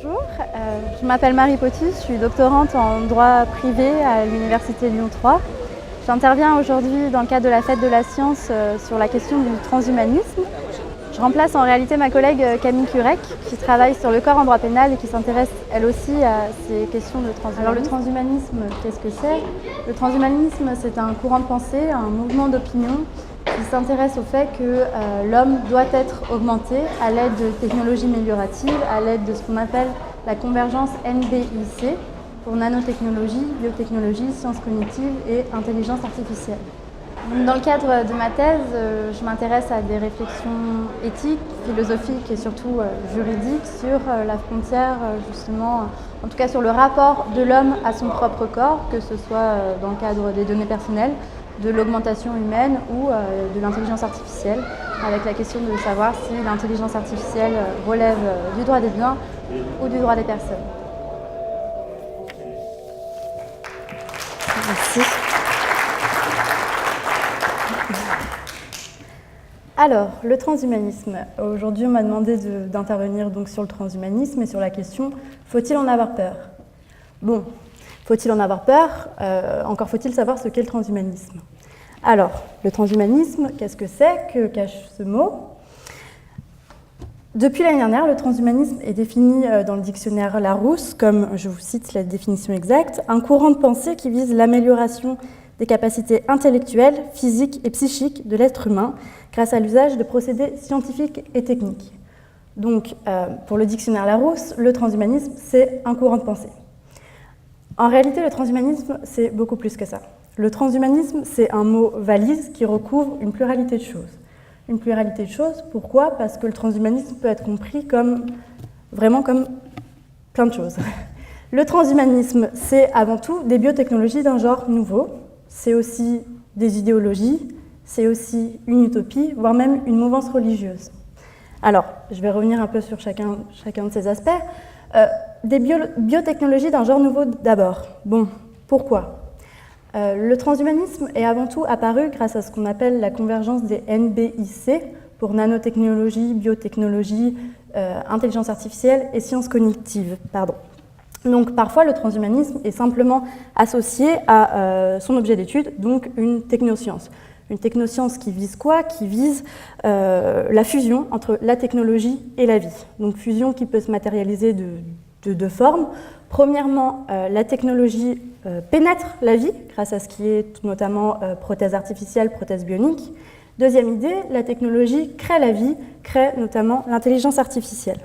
Bonjour, je m'appelle Marie Poty, je suis doctorante en droit privé à l'Université Lyon 3. J'interviens aujourd'hui dans le cadre de la Fête de la Science sur la question du transhumanisme. Je remplace en réalité ma collègue Camille Curec qui travaille sur le corps en droit pénal et qui s'intéresse elle aussi à ces questions de transhumanisme. Alors le transhumanisme, qu'est-ce que c'est? Le transhumanisme, c'est un courant de pensée, un mouvement d'opinion qui s'intéresse au fait que l'homme doit être augmenté à l'aide de technologies amélioratives, à l'aide de ce qu'on appelle la convergence NBIC pour nanotechnologie, biotechnologie, sciences cognitives et intelligence artificielle. Dans le cadre de ma thèse, je m'intéresse à des réflexions éthiques, philosophiques et surtout juridiques sur la frontière, justement, en tout cas sur le rapport de l'homme à son propre corps, que ce soit dans le cadre des données personnelles, de l'augmentation humaine ou de l'intelligence artificielle, avec la question de savoir si l'intelligence artificielle relève du droit des biens ou du droit des personnes. Merci. Alors, le transhumanisme. Aujourd'hui, on m'a demandé d'intervenir donc sur le transhumanisme et sur la question « faut-il en avoir peur ?» Bon, faut-il en avoir peur? Encore faut-il savoir ce qu'est le transhumanisme. Alors, le transhumanisme, qu'est-ce que c'est? Que cache ce mot? Depuis l'année dernière, le transhumanisme est défini dans le dictionnaire Larousse, comme je vous cite la définition exacte, un courant de pensée qui vise l'amélioration des capacités intellectuelles, physiques et psychiques de l'être humain grâce à l'usage de procédés scientifiques et techniques. Donc, pour le dictionnaire Larousse, le transhumanisme, c'est un courant de pensée. En réalité, le transhumanisme, c'est beaucoup plus que ça. Le transhumanisme, c'est un mot valise qui recouvre une pluralité de choses. Une pluralité de choses, pourquoi? Parce que le transhumanisme peut être compris vraiment comme plein de choses. Le transhumanisme, c'est avant tout des biotechnologies d'un genre nouveau. C'est aussi des idéologies, c'est aussi une utopie, voire même une mouvance religieuse. Alors, je vais revenir un peu sur chacun de ces aspects. Des biotechnologies d'un genre nouveau d'abord. Bon, pourquoi? Le transhumanisme est avant tout apparu grâce à ce qu'on appelle la convergence des NBIC pour nanotechnologie, biotechnologie, intelligence artificielle et sciences cognitives. Donc parfois le transhumanisme est simplement associé à son objet d'étude, donc une technoscience. Une technoscience qui vise quoi? Qui vise la fusion entre la technologie et la vie. Donc fusion qui peut se matérialiser de deux formes. Premièrement, la technologie pénètre la vie grâce à ce qui est notamment prothèse artificielle, prothèse bionique. Deuxième idée, la technologie crée la vie, crée notamment l'intelligence artificielle.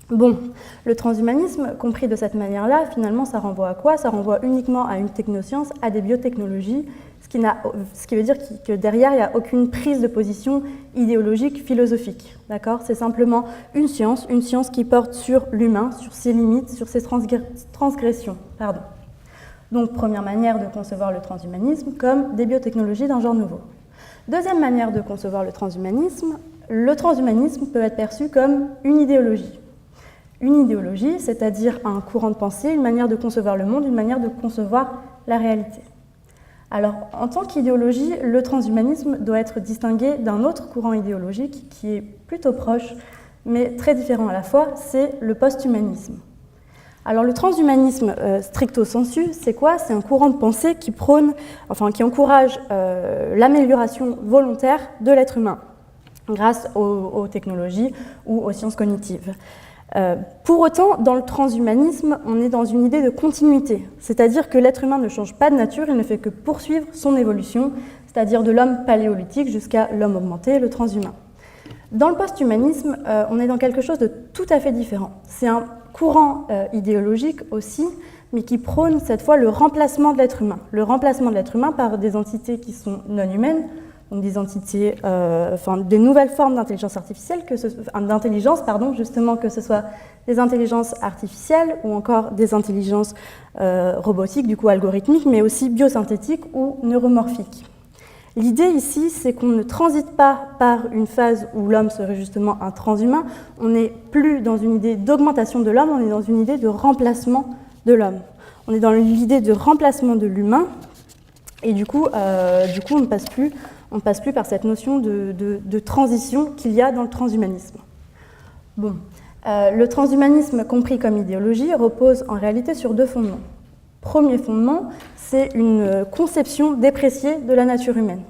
Bon, le transhumanisme, compris de cette manière-là, finalement, ça renvoie à quoi? Ça renvoie uniquement à une technoscience, à des biotechnologies, ce qui veut dire que derrière, il n'y a aucune prise de position idéologique, philosophique. D'accord? C'est simplement une science qui porte sur l'humain, sur ses limites, sur ses transgressions. Donc, première manière de concevoir le transhumanisme comme des biotechnologies d'un genre nouveau. Deuxième manière de concevoir le transhumanisme peut être perçu comme une idéologie. Une idéologie, c'est-à-dire un courant de pensée, une manière de concevoir le monde, une manière de concevoir la réalité. Alors, en tant qu'idéologie, le transhumanisme doit être distingué d'un autre courant idéologique qui est plutôt proche, mais très différent à la fois, c'est le post-humanisme. Alors, le transhumanisme stricto sensu, c'est quoi? C'est un courant de pensée qui encourage l'amélioration volontaire de l'être humain grâce aux technologies ou aux sciences cognitives. Pour autant, dans le transhumanisme, on est dans une idée de continuité, c'est-à-dire que l'être humain ne change pas de nature, il ne fait que poursuivre son évolution, c'est-à-dire de l'homme paléolithique jusqu'à l'homme augmenté, le transhumain. Dans le post-humanisme, on est dans quelque chose de tout à fait différent. C'est un courant idéologique aussi, mais qui prône cette fois le remplacement de l'être humain. Le remplacement de l'être humain par des entités qui sont non humaines, donc des entités, des nouvelles formes d'intelligence artificielle, justement, que ce soit des intelligences artificielles ou encore des intelligences robotiques, du coup algorithmiques, mais aussi biosynthétiques ou neuromorphiques. L'idée ici, c'est qu'on ne transite pas par une phase où l'homme serait justement un transhumain, on n'est plus dans une idée d'augmentation de l'homme, on est dans une idée de remplacement de l'homme. On est dans l'idée de remplacement de l'humain, et du coup on ne passe plus par cette notion de transition qu'il y a dans le transhumanisme. Bon, Le transhumanisme, compris comme idéologie, repose en réalité sur deux fondements. Premier fondement, c'est une conception dépréciée de la nature humaine.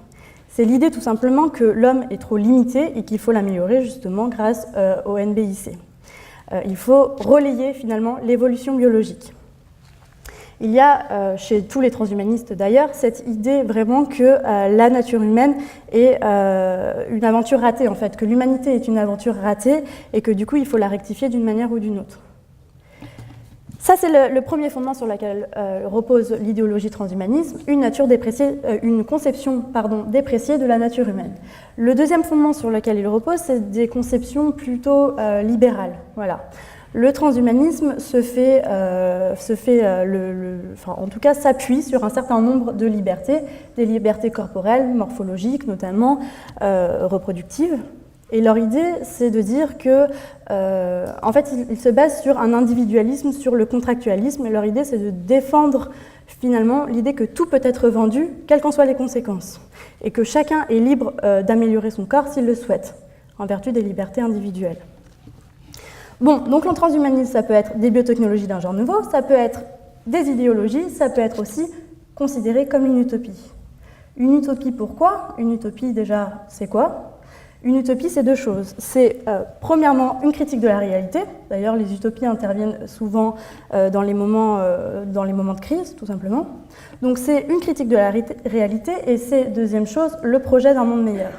C'est l'idée tout simplement que l'homme est trop limité et qu'il faut l'améliorer justement grâce au NBIC. Il faut relayer finalement l'évolution biologique. Il y a, chez tous les transhumanistes d'ailleurs, cette idée vraiment que la nature humaine est une aventure ratée en fait, que l'humanité est une aventure ratée et que du coup il faut la rectifier d'une manière ou d'une autre. Ça c'est le premier fondement sur lequel repose l'idéologie transhumanisme, une conception dépréciée de la nature humaine. Le deuxième fondement sur lequel il repose, c'est des conceptions plutôt libérales. Voilà. Le transhumanisme en tout cas s'appuie sur un certain nombre de libertés, des libertés corporelles, morphologiques notamment, reproductives. Et leur idée, c'est de dire que, en fait, ils se basent sur un individualisme, sur le contractualisme, et leur idée, c'est de défendre finalement l'idée que tout peut être vendu, quelles qu'en soient les conséquences, et que chacun est libre d'améliorer son corps s'il le souhaite, en vertu des libertés individuelles. Bon, donc le transhumanisme, ça peut être des biotechnologies d'un genre nouveau, ça peut être des idéologies, ça peut être aussi considéré comme une utopie. Une utopie, pourquoi? Une utopie, déjà, c'est quoi? Une utopie, c'est deux choses. C'est premièrement une critique de la réalité. D'ailleurs, les utopies interviennent souvent dans les moments de crise, tout simplement. Donc c'est une critique de la réalité et c'est, deuxième chose, le projet d'un monde meilleur.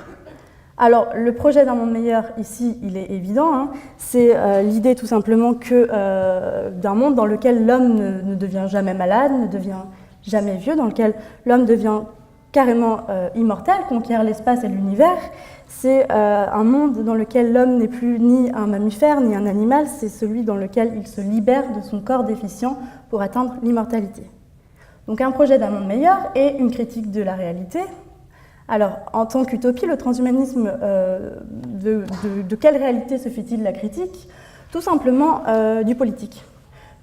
Alors, le projet d'un monde meilleur, ici, il est évident. Hein. C'est l'idée tout simplement d'un monde dans lequel l'homme ne devient jamais malade, ne devient jamais vieux, dans lequel l'homme devient carrément immortel, conquiert l'espace et l'univers. C'est un monde dans lequel l'homme n'est plus ni un mammifère, ni un animal, c'est celui dans lequel il se libère de son corps déficient pour atteindre l'immortalité. Donc un projet d'un monde meilleur et une critique de la réalité. Alors, en tant qu'utopie, le transhumanisme, de quelle réalité se fait-il la critique? Tout simplement du politique.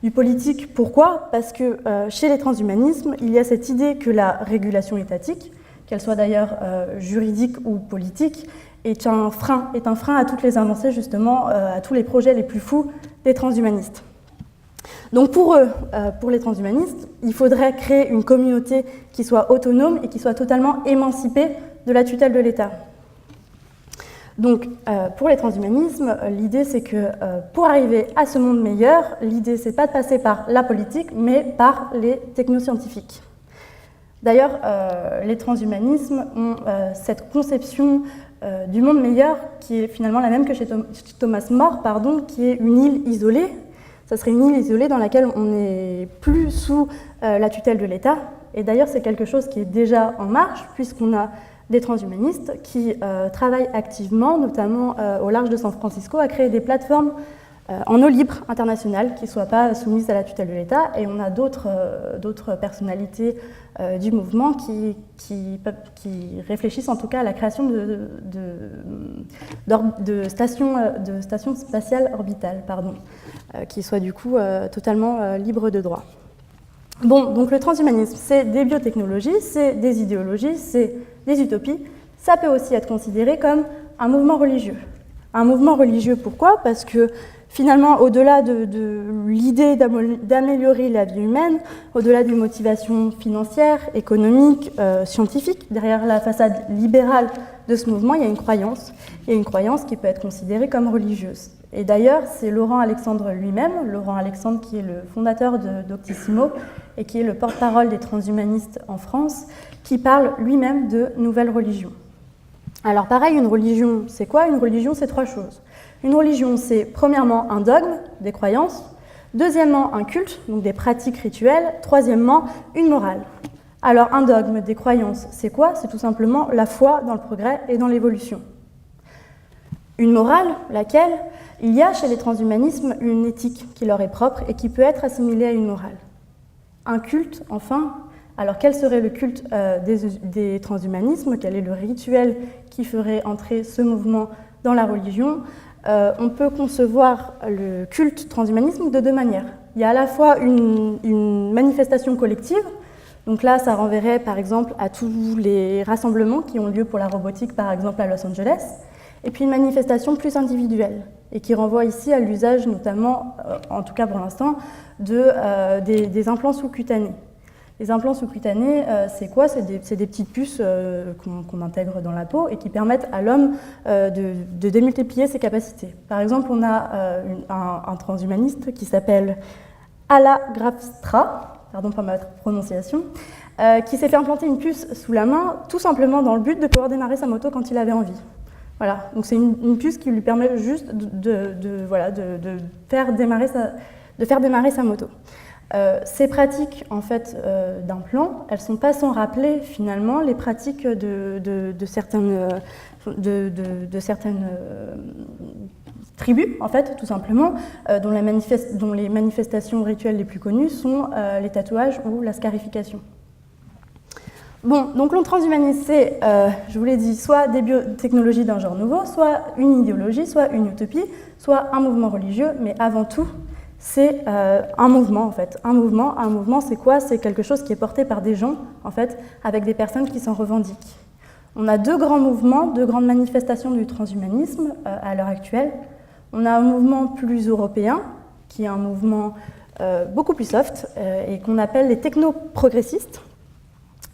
Du politique, pourquoi? Parce que chez les transhumanismes, il y a cette idée que la régulation étatique, qu'elle soit d'ailleurs juridique ou politique, est un frein à toutes les avancées, justement, à tous les projets les plus fous des transhumanistes. Donc pour eux, pour les transhumanistes, il faudrait créer une communauté qui soit autonome et qui soit totalement émancipée de la tutelle de l'État. Donc pour les transhumanismes, l'idée c'est que pour arriver à ce monde meilleur, l'idée c'est pas de passer par la politique, mais par les technoscientifiques. D'ailleurs, les transhumanismes ont cette conception du monde meilleur qui est finalement la même que chez Thomas More, qui est une île isolée. Ça serait une île isolée dans laquelle on n'est plus sous la tutelle de l'État. Et d'ailleurs, c'est quelque chose qui est déjà en marche, puisqu'on a des transhumanistes qui travaillent activement, notamment au large de San Francisco, à créer des plateformes en eau libre internationale qui ne soient pas soumises à la tutelle de l'État. Et on a d'autres personnalités du mouvement qui réfléchissent en tout cas à la création de stations spatiales orbitales, qui soient du coup totalement libres de droit. Bon, donc le transhumanisme, c'est des biotechnologies, c'est des idéologies, c'est des utopies. Ça peut aussi être considéré comme un mouvement religieux. Un mouvement religieux, pourquoi? Parce que finalement, au-delà de l'idée d'améliorer la vie humaine, au-delà des motivations financières, économiques, scientifiques, derrière la façade libérale de ce mouvement, il y a une croyance. Il y a une croyance qui peut être considérée comme religieuse. Et d'ailleurs, c'est Laurent Alexandre lui-même, Laurent Alexandre qui est le fondateur de Doctissimo et qui est le porte-parole des transhumanistes en France, qui parle lui-même de nouvelle religion. Alors pareil, une religion, c'est quoi? Une religion, c'est trois choses. Une religion, c'est premièrement un dogme, des croyances, deuxièmement un culte, donc des pratiques rituelles, troisièmement une morale. Alors un dogme, des croyances, c'est quoi? C'est tout simplement la foi dans le progrès et dans l'évolution. Une morale, laquelle? Il y a chez les transhumanismes une éthique qui leur est propre et qui peut être assimilée à une morale. Un culte, enfin. Alors quel serait le culte des transhumanismes? Quel est le rituel qui ferait entrer ce mouvement dans la religion? On peut concevoir le culte transhumanisme de deux manières. Il y a à la fois une manifestation collective, donc là ça renverrait par exemple à tous les rassemblements qui ont lieu pour la robotique par exemple à Los Angeles, et puis une manifestation plus individuelle. et qui renvoie ici à l'usage notamment, en tout cas pour l'instant, des implants sous-cutanés. Les implants sous-cutanés, c'est quoi? C'est des petites puces qu'on intègre dans la peau et qui permettent à l'homme de démultiplier ses capacités. Par exemple, on a un transhumaniste qui s'appelle Ala Grafstra, pardon pour ma prononciation, qui s'est fait implanter une puce sous la main, tout simplement dans le but de pouvoir démarrer sa moto quand il avait envie. Voilà, donc c'est une puce qui lui permet juste de faire démarrer sa moto. Ces pratiques en fait, d'implants, elles ne sont pas sans rappeler finalement les pratiques de certaines tribus, en fait, tout simplement, dont les manifestations rituelles les plus connues sont les tatouages ou la scarification. Bon, donc le transhumanisme, c'est, je vous l'ai dit, soit des biotechnologies d'un genre nouveau, soit une idéologie, soit une utopie, soit un mouvement religieux, mais avant tout, c'est un mouvement, en fait. Un mouvement, c'est quoi? C'est quelque chose qui est porté par des gens, en fait, avec des personnes qui s'en revendiquent. On a deux grands mouvements, deux grandes manifestations du transhumanisme à l'heure actuelle. On a un mouvement plus européen, qui est un mouvement beaucoup plus soft, et qu'on appelle les technoprogressistes.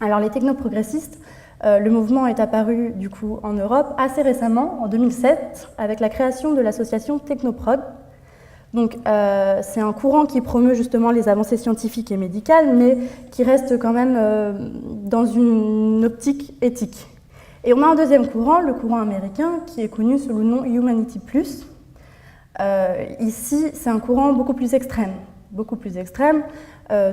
Alors les technoprogressistes, le mouvement est apparu du coup en Europe assez récemment, en 2007, avec la création de l'association Technoprog. Donc c'est un courant qui promeut justement les avancées scientifiques et médicales, mais qui reste quand même dans une optique éthique. Et on a un deuxième courant, le courant américain, qui est connu sous le nom Humanity Plus. Ici, c'est un courant beaucoup plus extrême,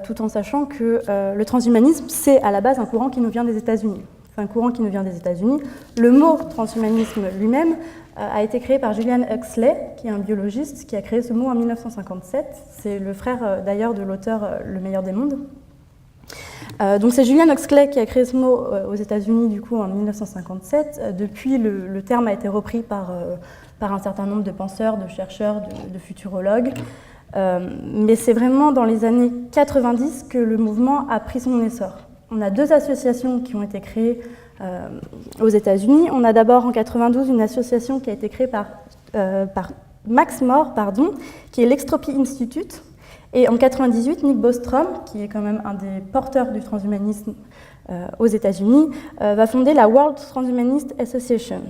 tout en sachant que le transhumanisme, c'est à la base un courant qui nous vient des États-Unis. C'est un courant qui nous vient des États-Unis. Le mot transhumanisme lui-même a été créé par Julian Huxley, qui est un biologiste, qui a créé ce mot en 1957. C'est le frère d'ailleurs de l'auteur Le meilleur des mondes. Donc c'est Julian Huxley qui a créé ce mot aux États-Unis du coup en 1957. Depuis, le terme a été repris par un certain nombre de penseurs, de chercheurs, de futurologues. Mais c'est vraiment dans les années 90 que le mouvement a pris son essor. On a deux associations qui ont été créées aux États-Unis. On a d'abord en 92 une association qui a été créée par Max More, qui est l'Extropy Institute. Et en 98, Nick Bostrom, qui est quand même un des porteurs du transhumanisme aux États-Unis, va fonder la World Transhumanist Association.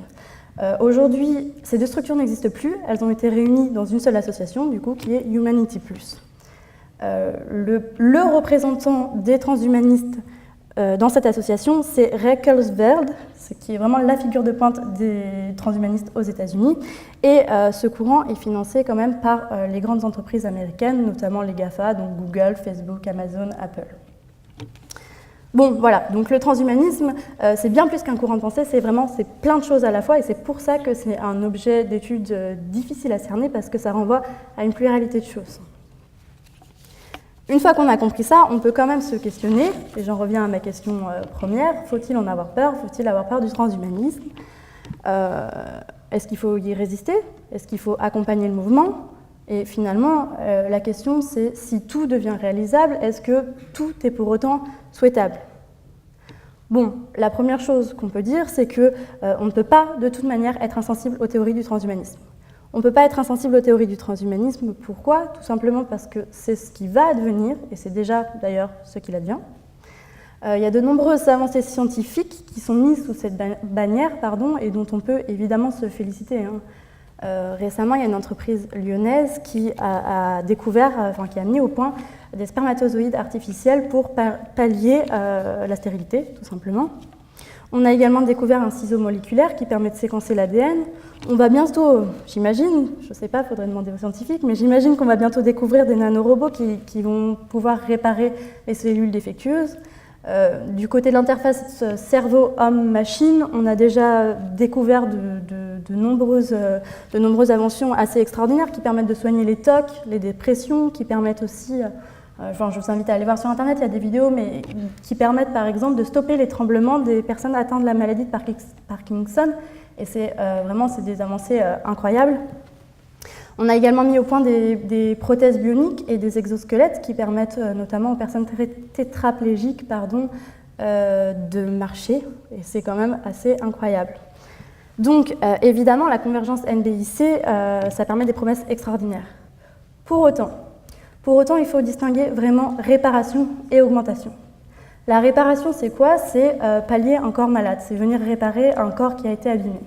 Aujourd'hui, ces deux structures n'existent plus. Elles ont été réunies dans une seule association, du coup, qui est Humanity Plus. Le représentant des transhumanistes dans cette association, c'est Ray Kurzweil, qui est vraiment la figure de pointe des transhumanistes aux États-Unis. Et ce courant est financé quand même par les grandes entreprises américaines, notamment les GAFA, donc Google, Facebook, Amazon, Apple. Bon, voilà, donc le transhumanisme, c'est bien plus qu'un courant de pensée, c'est plein de choses à la fois, et c'est pour ça que c'est un objet d'étude difficile à cerner, parce que ça renvoie à une pluralité de choses. Une fois qu'on a compris ça, on peut quand même se questionner, et j'en reviens à ma question première, faut-il en avoir peur? Faut-il avoir peur du transhumanisme? Est-ce qu'il faut y résister? Est-ce qu'il faut accompagner le mouvement? Et finalement, la question c'est, si tout devient réalisable, est-ce que tout est pour autant souhaitable? Bon, la première chose qu'on peut dire, c'est qu'on ne peut pas de toute manière être insensible aux théories du transhumanisme. On ne peut pas être insensible aux théories du transhumanisme. Pourquoi? Tout simplement parce que c'est ce qui va advenir, et c'est déjà d'ailleurs ce qu'il advient. Il y a de nombreuses avancées scientifiques qui sont mises sous cette bannière, et dont on peut évidemment se féliciter. Récemment, il y a une entreprise lyonnaise qui a mis au point des spermatozoïdes artificiels pour pallier la stérilité, tout simplement. On a également découvert un ciseau moléculaire qui permet de séquencer l'ADN. On va bientôt, j'imagine, je ne sais pas, il faudrait demander aux scientifiques, mais j'imagine qu'on va bientôt découvrir des nanorobots qui vont pouvoir réparer les cellules défectueuses. Du côté de l'interface cerveau-homme-machine, on a déjà découvert de nombreuses inventions assez extraordinaires qui permettent de soigner les TOC, les dépressions, qui permettent aussi, je vous invite à aller voir sur Internet, il y a des vidéos, mais qui permettent par exemple de stopper les tremblements des personnes atteintes de la maladie de Parkinson. Et c'est des avancées incroyables. On a également mis au point des prothèses bioniques et des exosquelettes qui permettent notamment aux personnes tétraplégiques de marcher. Et c'est quand même assez incroyable. Donc, évidemment, la convergence NBIC, ça permet des promesses extraordinaires. Pour autant, il faut distinguer vraiment réparation et augmentation. La réparation, c'est quoi? C'est pallier un corps malade, c'est venir réparer un corps qui a été abîmé.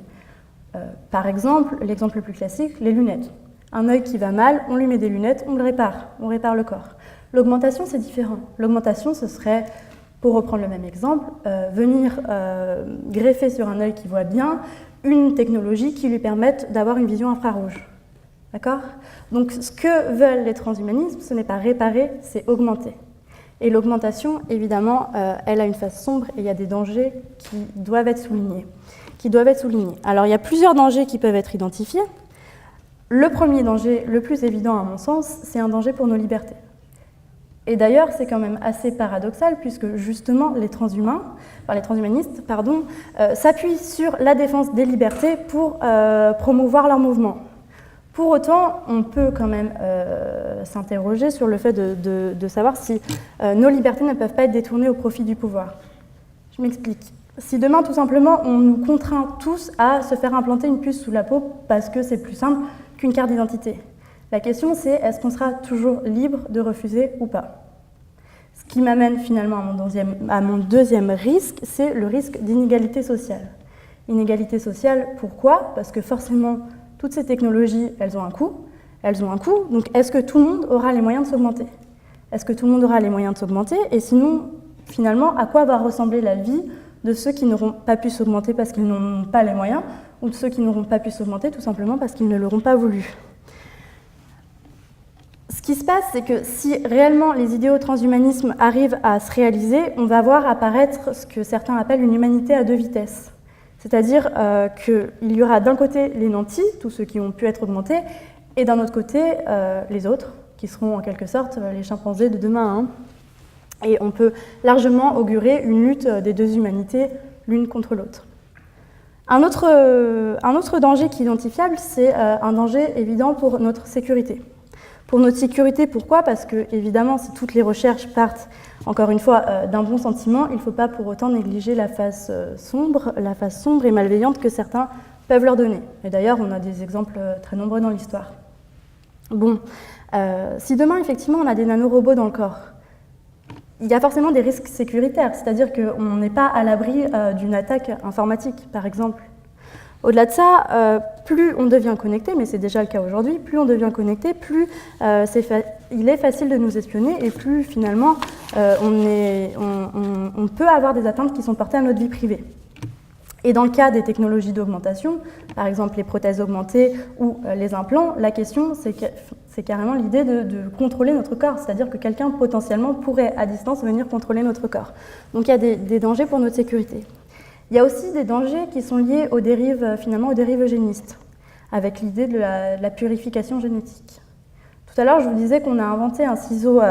Par exemple, l'exemple le plus classique, les lunettes. Un œil qui va mal, on lui met des lunettes, on répare le corps. L'augmentation, c'est différent. L'augmentation, ce serait, pour reprendre le même exemple, venir greffer sur un œil qui voit bien une technologie qui lui permette d'avoir une vision infrarouge. D'accord? Donc, ce que veulent les transhumanismes, ce n'est pas réparer, c'est augmenter. Et l'augmentation, évidemment, elle a une face sombre et il y a des dangers qui doivent être soulignés. Alors, il y a plusieurs dangers qui peuvent être identifiés. Le premier danger, le plus évident à mon sens, c'est un danger pour nos libertés. Et d'ailleurs, c'est quand même assez paradoxal puisque justement les transhumanistes, s'appuient sur la défense des libertés pour promouvoir leur mouvement. Pour autant, on peut quand même s'interroger sur le fait de savoir si nos libertés ne peuvent pas être détournées au profit du pouvoir. Je m'explique. Si demain, tout simplement, on nous contraint tous à se faire implanter une puce sous la peau parce que c'est plus simple qu'une carte d'identité, la question c'est est-ce qu'on sera toujours libre de refuser ou pas? Ce qui m'amène finalement à mon deuxième risque, c'est le risque d'inégalité sociale. Inégalité sociale, pourquoi? Parce que forcément, toutes ces technologies, elles ont un coût. Donc est-ce que tout le monde aura les moyens de s'augmenter? Et sinon, finalement, à quoi va ressembler la vie de ceux qui n'auront pas pu s'augmenter parce qu'ils n'ont pas les moyens, ou de ceux qui n'auront pas pu s'augmenter tout simplement parce qu'ils ne l'auront pas voulu? Ce qui se passe, c'est que si réellement les idéaux transhumanisme arrivent à se réaliser, on va voir apparaître ce que certains appellent une humanité à deux vitesses. C'est-à-dire qu'il y aura d'un côté les nantis, tous ceux qui ont pu être augmentés, et d'un autre côté les autres, qui seront en quelque sorte les chimpanzés de demain. Et on peut largement augurer une lutte des deux humanités l'une contre l'autre. Un autre danger qui est identifiable, c'est un danger évident pour notre sécurité. Pour notre sécurité, pourquoi? Parce que, évidemment, si toutes les recherches partent, encore une fois, d'un bon sentiment, il ne faut pas pour autant négliger la face sombre et malveillante que certains peuvent leur donner. Et d'ailleurs, on a des exemples très nombreux dans l'histoire. Bon, si demain, effectivement, on a des nanorobots dans le corps, il y a forcément des risques sécuritaires, c'est-à-dire qu'on n'est pas à l'abri d'une attaque informatique, par exemple. Au-delà de ça, plus on devient connecté, mais c'est déjà le cas aujourd'hui, plus on devient connecté, plus il est facile de nous espionner et plus finalement on peut avoir des atteintes qui sont portées à notre vie privée. Et dans le cas des technologies d'augmentation, par exemple les prothèses augmentées ou les implants, la question c'est carrément l'idée de contrôler notre corps, c'est-à-dire que quelqu'un potentiellement pourrait à distance venir contrôler notre corps. Donc il y a des dangers pour notre sécurité. Il y a aussi des dangers qui sont liés aux dérives eugénistes, avec l'idée de la purification génétique. Tout à l'heure, je vous disais qu'on a inventé un ciseau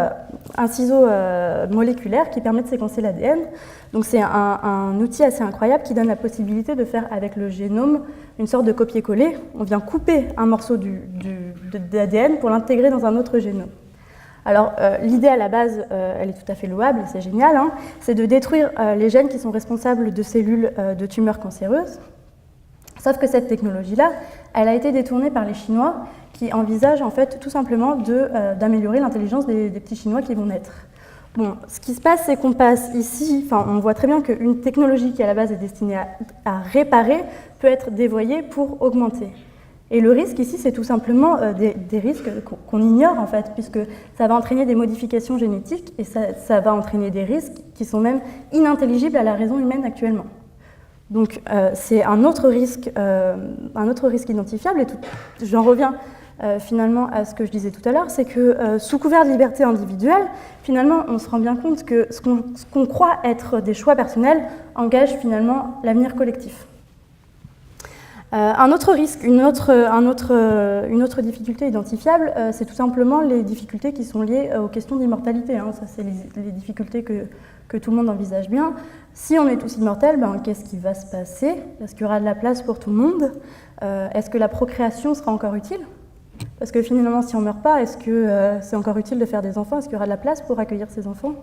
moléculaire qui permet de séquencer l'ADN. Donc c'est un outil assez incroyable qui donne la possibilité de faire avec le génome une sorte de copier-coller. On vient couper un morceau d'ADN pour l'intégrer dans un autre génome. Alors, l'idée à la base, elle est tout à fait louable, c'est génial, c'est de détruire les gènes qui sont responsables de cellules de tumeurs cancéreuses. Sauf que cette technologie-là, elle a été détournée par les Chinois qui envisagent en fait tout simplement d'améliorer l'intelligence des petits Chinois qui vont naître. Bon, ce qui se passe, c'est qu'on passe ici, on voit très bien qu'une technologie qui à la base est destinée à réparer peut être dévoyée pour augmenter. Et le risque ici, c'est tout simplement des risques qu'on ignore en fait, puisque ça va entraîner des modifications génétiques et ça va entraîner des risques qui sont même inintelligibles à la raison humaine actuellement. Donc c'est un autre risque identifiable, et j'en reviens finalement à ce que je disais tout à l'heure, c'est que sous couvert de liberté individuelle, finalement on se rend bien compte que ce qu'on croit être des choix personnels engage finalement l'avenir collectif. Un autre risque, une autre difficulté identifiable, c'est tout simplement les difficultés qui sont liées aux questions d'immortalité. Ça, c'est les difficultés que tout le monde envisage bien. Si on est tous immortels, qu'est-ce qui va se passer? Est-ce qu'il y aura de la place pour tout le monde? Est-ce que la procréation sera encore utile? Parce que finalement, si on ne meurt pas, est-ce que c'est encore utile de faire des enfants? Est-ce qu'il y aura de la place pour accueillir ces enfants?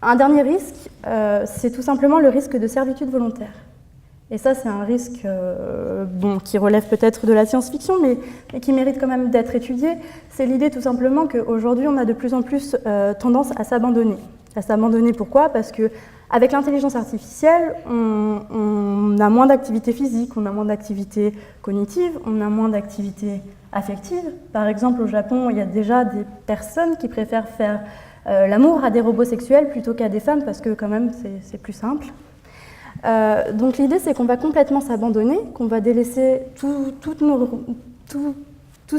Un dernier risque, c'est tout simplement le risque de servitude volontaire. Et ça, c'est un risque qui relève peut-être de la science-fiction, mais qui mérite quand même d'être étudié. C'est l'idée tout simplement qu'aujourd'hui, on a de plus en plus tendance à s'abandonner. À s'abandonner, pourquoi? Parce qu'avec l'intelligence artificielle, on a moins d'activité physique, on a moins d'activité cognitive, on a moins d'activité affective. Par exemple, au Japon, il y a déjà des personnes qui préfèrent faire l'amour à des robots sexuels plutôt qu'à des femmes, parce que quand même, c'est plus simple. Donc l'idée, c'est qu'on va complètement s'abandonner, qu'on va délaisser tout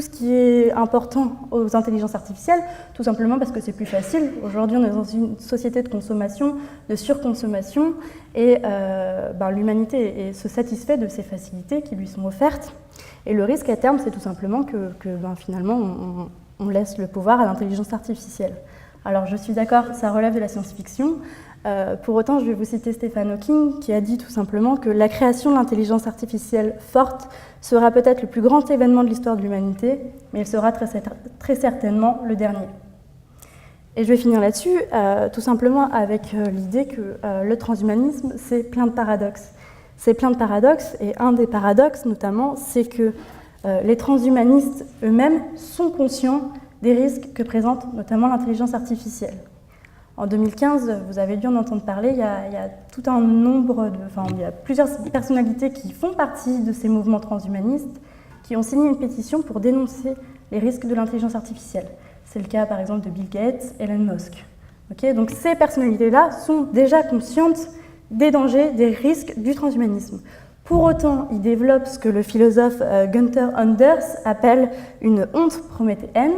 ce qui est important aux intelligences artificielles, tout simplement parce que c'est plus facile. Aujourd'hui, on est dans une société de consommation, de surconsommation, et l'humanité se satisfait de ces facilités qui lui sont offertes. Et le risque à terme, c'est tout simplement que finalement, on laisse le pouvoir à l'intelligence artificielle. Alors je suis d'accord, ça relève de la science-fiction. Pour autant, je vais vous citer Stephen Hawking qui a dit tout simplement que la création de l'intelligence artificielle forte sera peut-être le plus grand événement de l'histoire de l'humanité, mais il sera très certainement le dernier. Et je vais finir là-dessus, tout simplement avec l'idée que le transhumanisme, c'est plein de paradoxes. C'est plein de paradoxes, et un des paradoxes notamment, c'est que les transhumanistes eux-mêmes sont conscients des risques que présente notamment l'intelligence artificielle. En 2015, vous avez dû en entendre parler, il y a tout un nombre il y a plusieurs personnalités qui font partie de ces mouvements transhumanistes qui ont signé une pétition pour dénoncer les risques de l'intelligence artificielle. C'est le cas par exemple de Bill Gates, Elon Musk. Donc ces personnalités-là sont déjà conscientes des dangers, des risques du transhumanisme. Pour autant, ils développent ce que le philosophe Gunther Anders appelle une honte prométhéenne.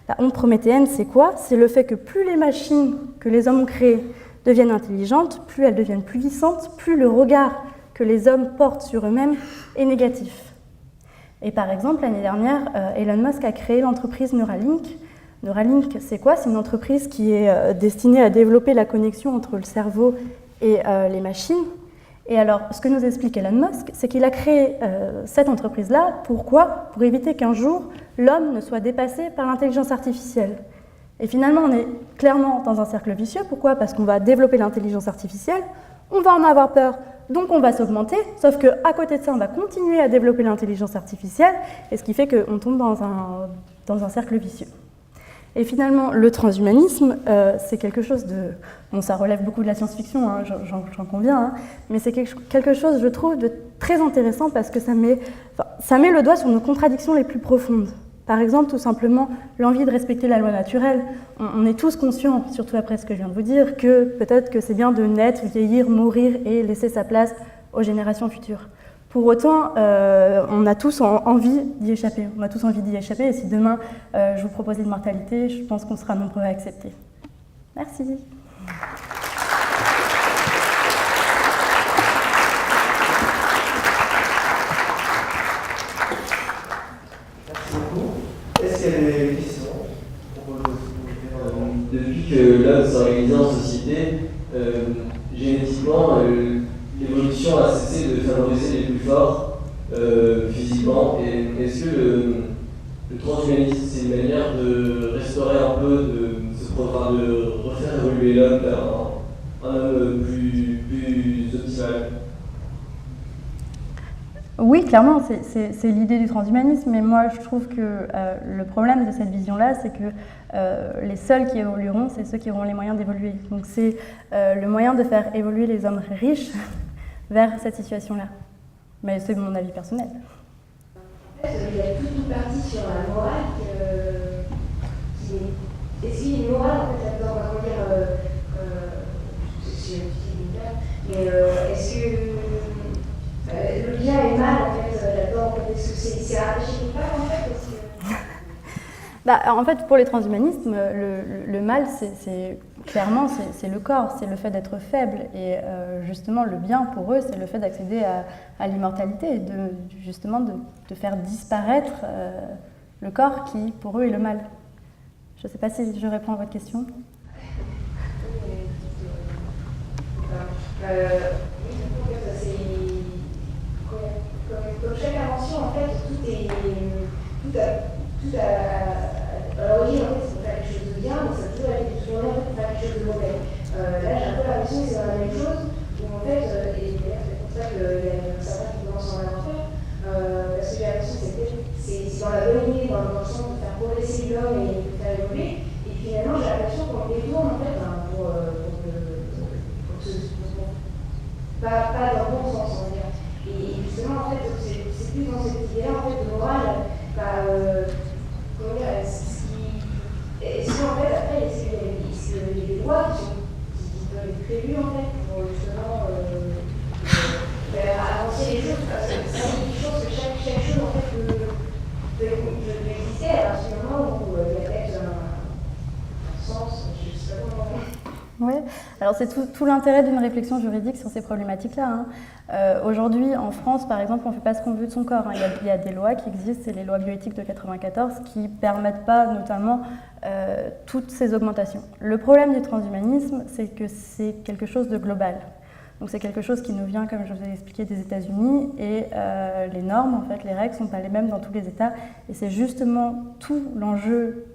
La honte prométhéenne, c'est quoi? C'est le fait que plus les machines que les hommes ont créées deviennent intelligentes, plus elles deviennent puissantes, plus le regard que les hommes portent sur eux-mêmes est négatif. Et par exemple, l'année dernière, Elon Musk a créé l'entreprise Neuralink. Neuralink, c'est quoi? C'est une entreprise qui est destinée à développer la connexion entre le cerveau et les machines. Et alors, ce que nous explique Elon Musk, c'est qu'il a créé cette entreprise-là. Pourquoi? Pour éviter qu'un jour, l'homme ne soit dépassé par l'intelligence artificielle. Et finalement, on est clairement dans un cercle vicieux. Pourquoi? Parce qu'on va développer l'intelligence artificielle, on va en avoir peur, donc on va s'augmenter, sauf qu'à côté de ça, on va continuer à développer l'intelligence artificielle, et ce qui fait qu'on tombe dans un cercle vicieux. Et finalement, le transhumanisme, c'est quelque chose de... Bon, ça relève beaucoup de la science-fiction, hein, j'en conviens, hein, mais c'est quelque chose, je trouve, de très intéressant parce que ça met le doigt sur nos contradictions les plus profondes. Par exemple, tout simplement, l'envie de respecter la loi naturelle. On est tous conscients, surtout après ce que je viens de vous dire, que peut-être que c'est bien de naître, vieillir, mourir et laisser sa place aux générations futures. Pour autant, on a tous envie d'y échapper. On a tous envie d'y échapper. Et si demain, je vous propose l'immortalité, je pense qu'on sera nombreux à accepter. Merci. Merci beaucoup. Est-ce qu'il y a des questions? Depuis que l'homme s'est organisé en société, génétiquement, l'évolution a cessé de favoriser les plus forts physiquement. Et est-ce que le transhumanisme, c'est une manière de restaurer un peu, de refaire évoluer l'homme vers un homme plus optimal? Oui, clairement, c'est l'idée du transhumanisme, mais moi je trouve que le problème de cette vision-là, c'est que les seuls qui évolueront, c'est ceux qui auront les moyens d'évoluer. Donc c'est le moyen de faire évoluer les hommes riches vers cette situation-là. Mais c'est mon avis personnel. En fait, il y a toute une partie sur la morale qui est... Est-ce qu'il y a une morale, en fait, là-dedans? On va dire... mais est-ce que... le bien et le mal, en fait, là-dedans, est-ce que c'est rattaché quelque part, en fait? En fait, pour les transhumanistes, le mal, clairement, c'est le corps, c'est le fait d'être faible. Et justement, le bien, pour eux, c'est le fait d'accéder à l'immortalité, de faire disparaître le corps qui, pour eux, est le mal. Je ne sais pas si je réponds à votre question. Comme chaque invention, en fait, tout à l'origine, en fait, c'est pour faire quelque chose de bien, mais ça a toujours été tourné pour faire quelque chose de mauvais. Là, j'ai un peu l'impression que c'est la même chose, où en fait, et d'ailleurs, c'est pour ça pour ça qu'il y a certains qui commencent à en avoir peur. Parce que j'ai l'impression que c'est dans la bonne idée, dans le sens de faire progresser l'homme et de faire évoluer. Et finalement, j'ai l'impression qu'on détourne en fait pas dans le bon sens, on va dire. Et justement, en fait, c'est plus dans cette idée-là en fait, de morale. Comment dire, est-ce qu'en fait, après, est-ce qu'il y a des lois qui peuvent être prévues en fait, pour justement faire avancer les choses? Parce que c'est une chose que chaque chose en fait peut exister à partir du moment où il y a peut-être un sens, je ne sais pas comment. Oui, alors c'est tout l'intérêt d'une réflexion juridique sur ces problématiques-là. Hein. Aujourd'hui, en France, par exemple, on ne fait pas ce qu'on veut de son corps. Hein. Il y a des lois qui existent, c'est les lois bioéthiques de 1994, qui ne permettent pas notamment toutes ces augmentations. Le problème du transhumanisme, c'est que c'est quelque chose de global. Donc c'est quelque chose qui nous vient, comme je vous ai expliqué, des États-Unis, et les normes, en fait, les règles ne sont pas les mêmes dans tous les États. Et c'est justement tout l'enjeu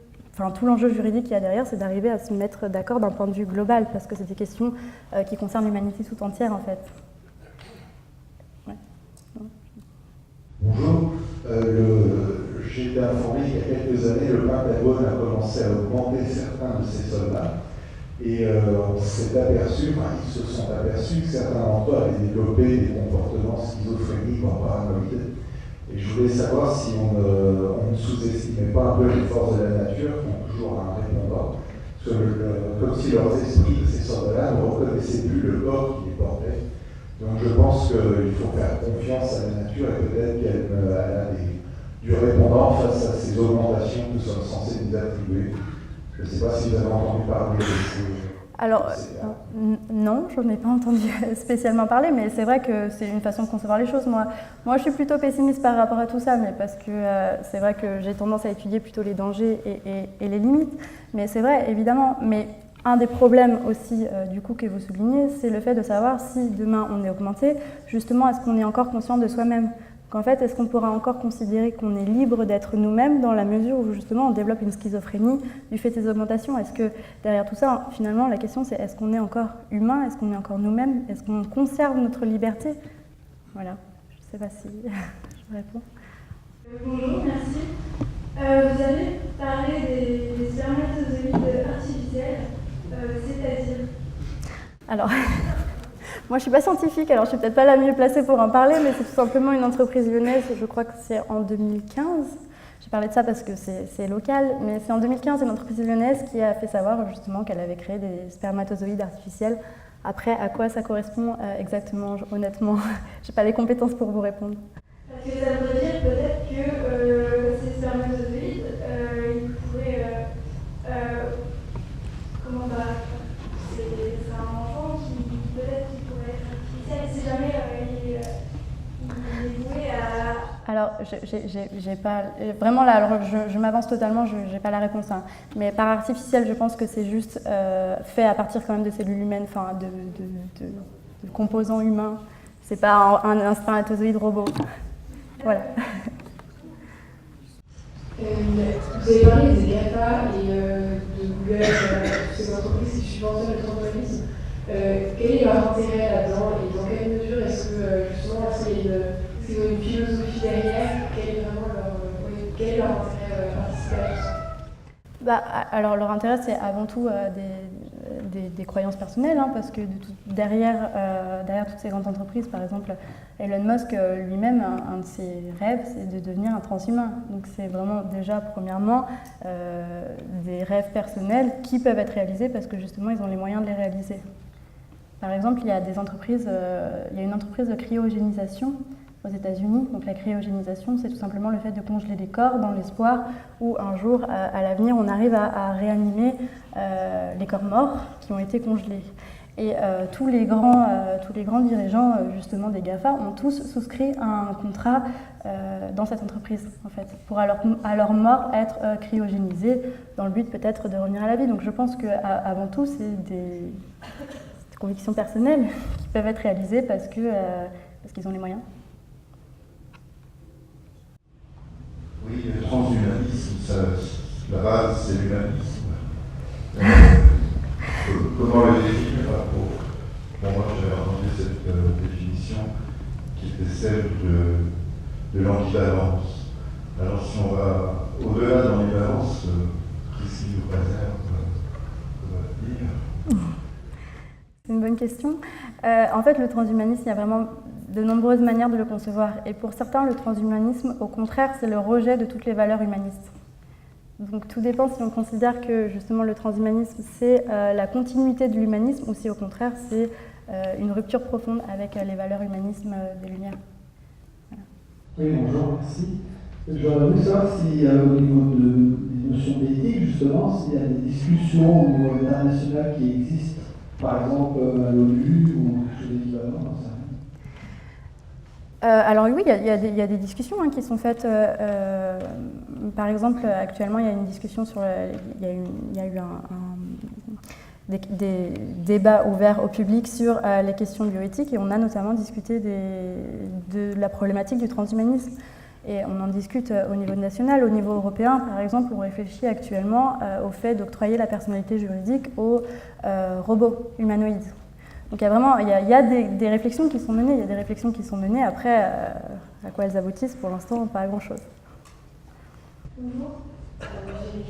juridique qu'il y a derrière, c'est d'arriver à se mettre d'accord d'un point de vue global, parce que c'est des questions qui concernent l'humanité tout entière, en fait. Ouais. Bonjour. J'ai été informé qu'il y a quelques années, le Pentagone a commencé à augmenter certains de ses soldats. Et on s'est aperçu, ils se sont aperçus que certains d'entre eux avaient développé des comportements schizophréniques en paranoïde. Et je voulais savoir si on ne sous-estimait pas un peu les forces de la nature qui ont toujours un répondant. Parce que comme si leurs esprits, ces soldats-là, ne reconnaissaient plus le corps qui les portait. Donc je pense qu'il faut faire confiance à la nature et peut-être qu'elle a du répondant face à ces augmentations que nous sommes censés nous attribuer. Je ne sais pas si vous avez entendu parler de ces... Alors, non, je n'en ai pas entendu spécialement parler, mais c'est vrai que c'est une façon de concevoir les choses. Moi, je suis plutôt pessimiste par rapport à tout ça, mais parce que c'est vrai que j'ai tendance à étudier plutôt les dangers et les limites. Mais c'est vrai, évidemment. Mais un des problèmes aussi, du coup, que vous soulignez, c'est le fait de savoir si demain on est augmenté, justement, est-ce qu'on est encore conscient de soi-même ? Qu'en fait, est-ce qu'on pourra encore considérer qu'on est libre d'être nous-mêmes dans la mesure où justement on développe une schizophrénie du fait de ces augmentations? Est-ce que derrière tout ça, finalement, la question c'est est-ce qu'on est encore humain? Est-ce qu'on est encore nous-mêmes? Est-ce qu'on conserve notre liberté? Voilà, je ne sais pas si je réponds. Bonjour, merci. Vous avez parlé des spermatozoïdes artificiels, c'est-à-dire? Alors... Moi, je ne suis pas scientifique, alors je ne suis peut-être pas la mieux placée pour en parler, mais c'est tout simplement une entreprise lyonnaise, je crois que c'est en 2015. J'ai parlé de ça parce que c'est local, mais c'est en 2015 une entreprise lyonnaise qui a fait savoir justement qu'elle avait créé des spermatozoïdes artificiels. Après, à quoi ça correspond exactement, honnêtement, je n'ai pas les compétences pour vous répondre. Parce que ça voudrait dire peut-être que ces spermatozoïdes, ils pourraient... comment dire, c'est un enfant qui peut-être qui pourrait être artificiel, si jamais il est voué à... Alors, j'ai pas... Vraiment là, alors je m'avance totalement, je n'ai pas la réponse. Hein. Mais par artificiel, je pense que c'est juste fait à partir quand même de cellules humaines, enfin de composants humains. C'est pas un spermatozoïde robot. Voilà. Vous avez parlé des GAFA et de Google, ces entreprises qui subventionnent le transhumanisme. Quel est leur intérêt là-dedans et dans quelle mesure est-ce que justement qu'il y a une philosophie derrière? Quel est leur intérêt participer à tout ça? Alors leur intérêt c'est avant tout des croyances personnelles, hein, parce que derrière toutes ces grandes entreprises, par exemple Elon Musk lui-même, un de ses rêves c'est de devenir un transhumain. Donc c'est vraiment déjà premièrement des rêves personnels qui peuvent être réalisés parce que justement ils ont les moyens de les réaliser. Par exemple, il y a une entreprise de cryogénisation aux États-Unis. Donc la cryogénisation, c'est tout simplement le fait de congeler des corps dans l'espoir où un jour, à l'avenir, on arrive à réanimer les corps morts qui ont été congelés. Et tous les grands dirigeants justement des GAFA ont tous souscrit un contrat dans cette entreprise, en fait, pour à leur mort être cryogénisés dans le but peut-être de revenir à la vie. Donc je pense qu'avant tout, c'est des convictions personnelles qui peuvent être réalisées parce qu'ils ont les moyens. Oui, le transhumanisme, la base, c'est l'humanisme. Comment le définir? Moi, j'avais entendu cette définition. qui était celle de l'ambivalence. Alors si on va au-delà de l'ambivalence, qu'est-ce qui nous préserve de dire? C'est une bonne question. En fait, le transhumanisme, il y a vraiment de nombreuses manières de le concevoir. Et pour certains, le transhumanisme, au contraire, c'est le rejet de toutes les valeurs humanistes. Donc tout dépend si on considère que justement le transhumanisme, c'est la continuité de l'humanisme ou si au contraire, c'est une rupture profonde avec les valeurs humanisme des Lumières. Voilà. Oui, bonjour, merci. J'aurais voulu savoir si au niveau des notions d'éthique, justement, s'il y a des discussions au niveau international qui existent, par exemple à l'ONU ou quelque chose d'équivalent, j'en sais rien. Alors oui, il y a des discussions qui sont faites. Par exemple, actuellement, il y a une discussion sur... Il y a eu des débats ouverts au public sur les questions bioéthiques et on a notamment discuté de la problématique du transhumanisme. Et on en discute au niveau national. Au niveau européen, par exemple, on réfléchit actuellement au fait d'octroyer la personnalité juridique aux robots humanoïdes. Donc il y a vraiment des réflexions qui sont menées. Il y a des réflexions qui sont menées. Après, à quoi elles aboutissent, pour l'instant, pas à grand-chose. Bonjour. Je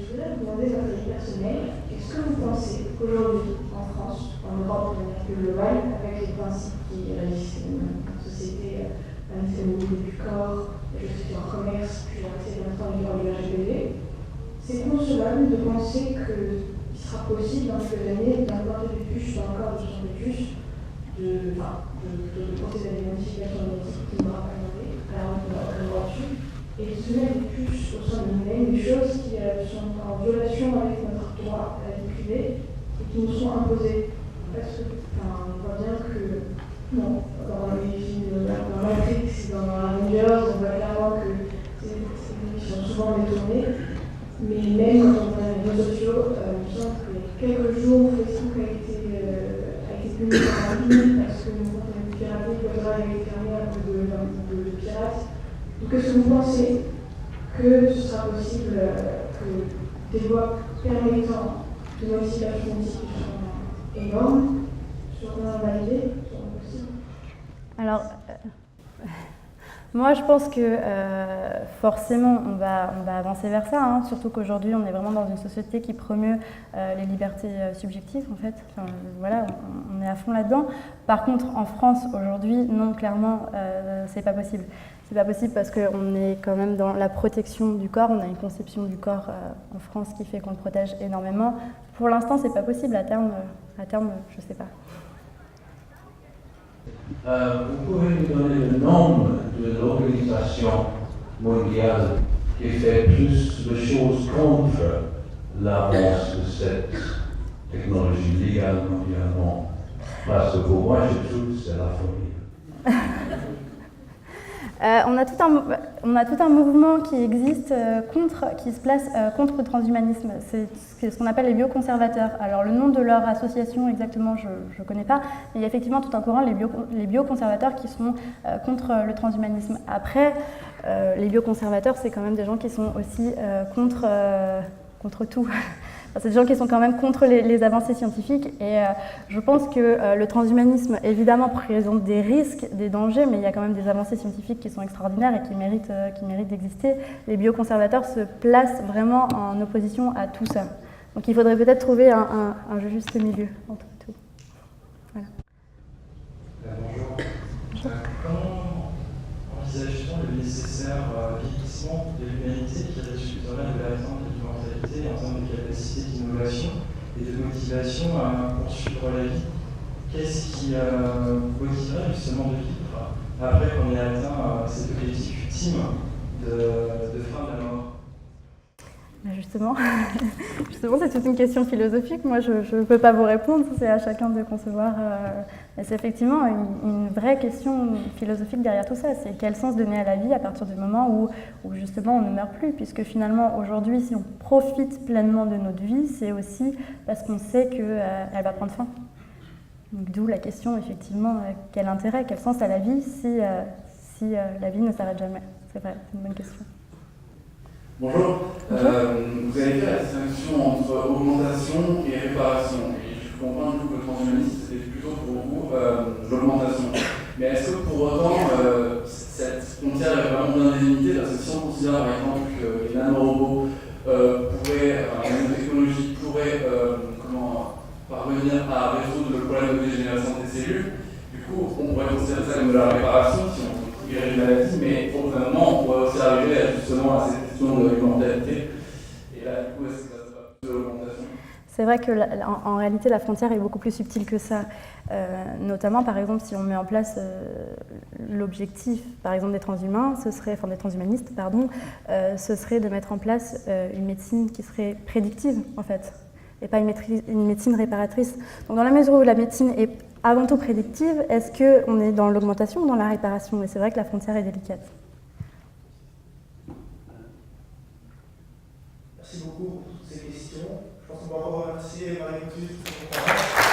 voudrais vous demander d'un avis personnel, est-ce que vous pensez qu'aujourd'hui, en France, en Europe de manière plus globale, avec les principes qui régissent notre société, la féminité du corps, la justice en commerce, puis l'accès à l'instant du RGPD, c'est concevable de penser qu'il sera possible dans quelques années d'implanter des puces dans le corps de son fœtus, de procéder à des modifications génétiques qui n'aura pas demandé, alors on va voir dessus, et de se mettre des puces au sein de nous-mêmes, des choses qui sont en violation avec notre droit à la vie privée et qui nous sont imposées. Parce que, on voit bien que, non, dans les films, dans Matrix, dans Avengers, on voit clairement que ces films sont souvent détournés. Mais même quand on voit les réseaux sociaux, il me semble que quelques jours, Facebook a été publié par un film parce que nous avons été piratés, le droit a été fermé à cause de pirates. Donc, est-ce que vous pensez que ce sera possible que des lois permettant de modifications génétiques qui sont énormes seront validées, seront possibles? Alors, moi je pense que forcément on va avancer vers ça, surtout qu'aujourd'hui on est vraiment dans une société qui promeut les libertés subjectives en fait. Enfin, voilà, on est à fond là-dedans. Par contre, en France aujourd'hui, non, clairement, c'est pas possible. C'est pas possible parce qu'on est quand même dans la protection du corps. On a une conception du corps en France qui fait qu'on le protège énormément. Pour l'instant, c'est pas possible. À terme, je sais pas. Vous pouvez nous donner le nombre de l'organisation mondiale qui fait plus de choses contre l'avance de cette technologie légale mondialement? Parce que pour moi, je trouve que c'est la folie. On a tout un mouvement qui existe qui se place contre le transhumanisme. C'est ce qu'on appelle les bioconservateurs. Alors le nom de leur association exactement, je ne connais pas, mais il y a effectivement tout un courant, les bioconservateurs qui sont contre le transhumanisme. Après, les bioconservateurs, c'est quand même des gens qui sont aussi contre tout. C'est des gens qui sont quand même contre les avancées scientifiques et je pense que le transhumanisme évidemment présente des risques, des dangers, mais il y a quand même des avancées scientifiques qui sont extraordinaires et qui méritent d'exister. Les bioconservateurs se placent vraiment en opposition à tout ça. Donc il faudrait peut-être trouver un juste milieu entre tout. Voilà. Bonjour. Comment envisage-t-on le nécessaire vieillissement de l'humanité qui résulterait de l'attente de l'immortalité en termes de capacité d'innovation et de motivation à poursuivre la vie? Qu'est-ce qui motiverait justement de vivre après qu'on ait atteint cet objectif ultime de fin de la mort? Justement, c'est toute une question philosophique. Moi, je ne peux pas vous répondre, c'est à chacun de concevoir. Mais c'est effectivement une vraie question philosophique derrière tout ça. C'est quel sens donner à la vie à partir du moment où justement on ne meurt plus? Puisque finalement, aujourd'hui, si on profite pleinement de notre vie, c'est aussi parce qu'on sait qu'elle va prendre fin. Donc, d'où la question, effectivement, quel intérêt, quel sens à la vie si la vie ne s'arrête jamais? C'est vrai, c'est une bonne question. Bonjour. Vous avez fait la distinction entre augmentation et réparation. Et je comprends que le transhumanisme, c'était plutôt pour vous l'augmentation. Mais est-ce que pour autant, cette frontière est vraiment bien délimitée? Parce que si on considère par exemple que les nanorobots les nanotechnologies pourraient parvenir à résoudre le problème de dégénérescence des cellules, du coup, on pourrait considérer ça comme de la réparation si on guérit une maladie, mais au bout d'un moment, on pourrait aussi arriver justement à cette question de l'immortalité. Et là, du coup, est-ce que ça se passe de l'augmentation? C'est vrai que en réalité, la frontière est beaucoup plus subtile que ça. Notamment, par exemple, si on met en place l'objectif, par exemple, des transhumanistes, ce serait de mettre en place une médecine qui serait prédictive, en fait, et pas une médecine réparatrice. Donc, dans la mesure où la médecine est avant tout prédictive, est-ce qu'on est dans l'augmentation ou dans la réparation? Et c'est vrai que la frontière est délicate. Merci beaucoup pour toutes ces questions. Je pense qu'on va encore remercier Marie-Clotilde.